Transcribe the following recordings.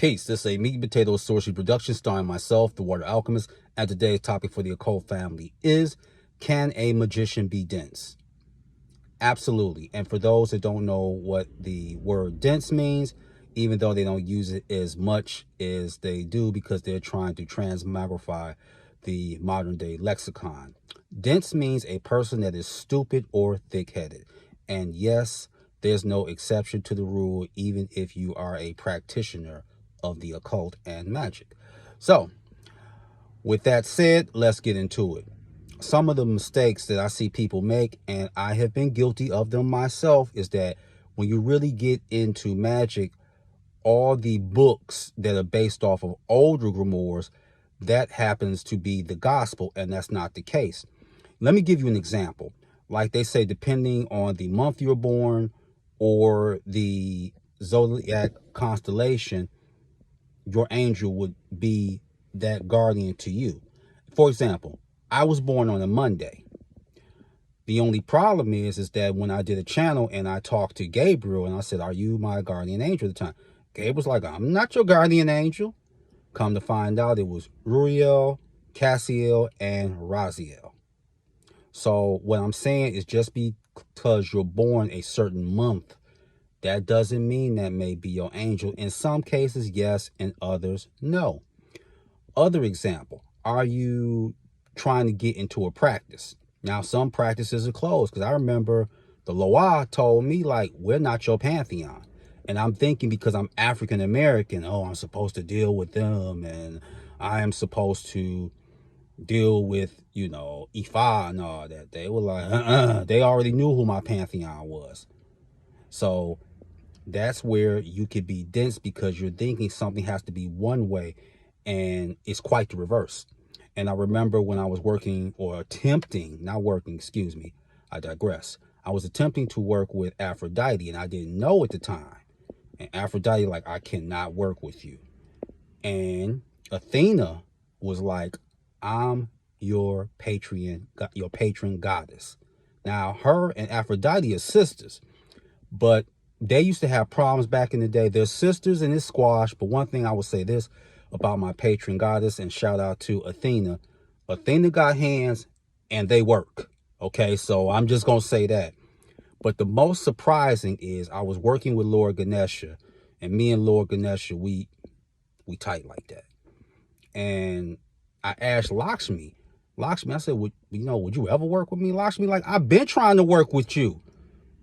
Peace. This is a Meat and Potato Sorcery production starring myself, the Water Alchemist, and today's topic for the occult family is, can a magician be dense? Absolutely. And for those that don't know what the word dense means, even though they don't use it as much as they do because they're trying to transmogrify the modern day lexicon. Dense means a person that is stupid or thick-headed. And yes, there's no exception to the rule, even if you are a practitioner of the occult and magic. So, with that said, let's get into it. Some of the mistakes that I see people make, and I have been guilty of them myself, is that when you really get into magic, all the books that are based off of older grimoires, that happens to be the gospel, and that's not the case. Let me give you an example. Like they say, depending on the month you're born or the zodiac constellation, your angel would be that guardian to you. For example, I was born on a Monday. The only problem is that when I did a channel and I talked to Gabriel and I said, "Are you my guardian angel?" at the time, Gabe was like, "I'm not your guardian angel." Come to find out, it was Ruriel, Cassiel, and Raziel. So what I'm saying is, just because you're born a certain month, that doesn't mean that may be your angel. In some cases, yes. In others, no. Other example, are you trying to get into a practice? Now, some practices are closed, because I remember the Loa told me, like, we're not your pantheon. And I'm thinking, because I'm African American, oh, I'm supposed to deal with them, and I am supposed to deal with, you know, Ifa and all that. They were like, they already knew who my pantheon was. So that's where you could be dense, because you're thinking something has to be one way, and it's quite the reverse. And I remember when I was working, or attempting, not working, excuse me, I digress. I was attempting to work with Aphrodite, and I didn't know at the time. And Aphrodite, like, I cannot work with you. And Athena was like, I'm your patron goddess. Now, her and Aphrodite are sisters, but they used to have problems back in the day. They're sisters and it's squash. But one thing I will say this about my patron goddess, and shout out to Athena. Athena got hands and they work. Okay, so I'm just going to say that. But the most surprising is, I was working with Lord Ganesha, and me and Lord Ganesha, we tight like that. And I asked Lakshmi, I said, would you ever work with me? Lakshmi, like, I've been trying to work with you.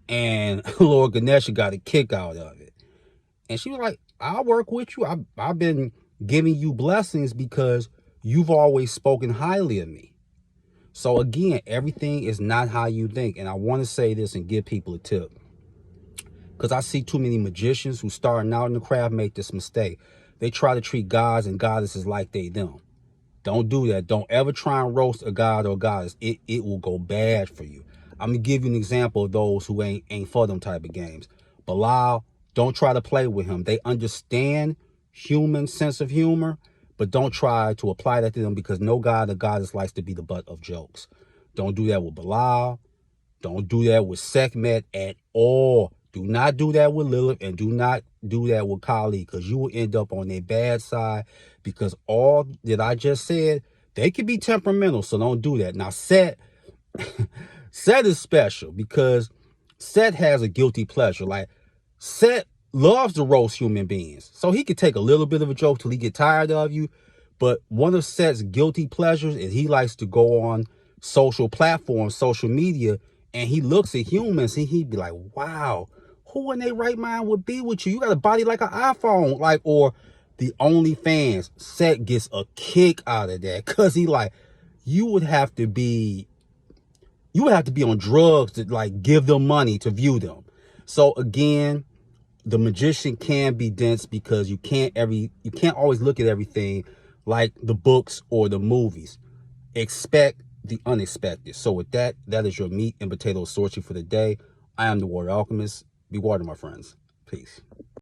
And Lord Ganesha got a kick out of it. And she was like, I'll work with you. I've been giving you blessings because you've always spoken highly of me. So again, everything is not how you think. And I want to say this and give people a tip, because I see too many magicians who starting out in the craft make this mistake. They try to treat gods and goddesses like they them. Don't do that. Don't ever try and roast a god or goddess. It will go bad for you. I'm gonna give you an example of those who ain't for them type of games. Belial, don't try to play with him. They understand human sense of humor, but don't try to apply that to them, because no god or goddess likes to be the butt of jokes. Don't do that with Belial. Don't do that with Sekhmet at all. Do not do that with Lilith, and do not do that with Kali, because you will end up on their bad side, because all that I just said, they can be temperamental, so don't do that. Now, Set is special, because Set has a guilty pleasure. Like, Set loves to roast human beings, so he could take a little bit of a joke till he get tired of you. But one of Set's guilty pleasures is he likes to go on social platforms, social media, and he looks at humans and he'd be like, wow, who in their right mind would be with you? You got a body like an iPhone. Like, or the OnlyFans. Set gets a kick out of that, because he like, you would have to be on drugs to like give them money to view them. So again, the magician can be dense, because you can't always look at everything like the books or the movies. Expect the unexpected. So with that, that is your meat and potato sorcery for the day. I am the Water Alchemist. Be water, my friends. Peace.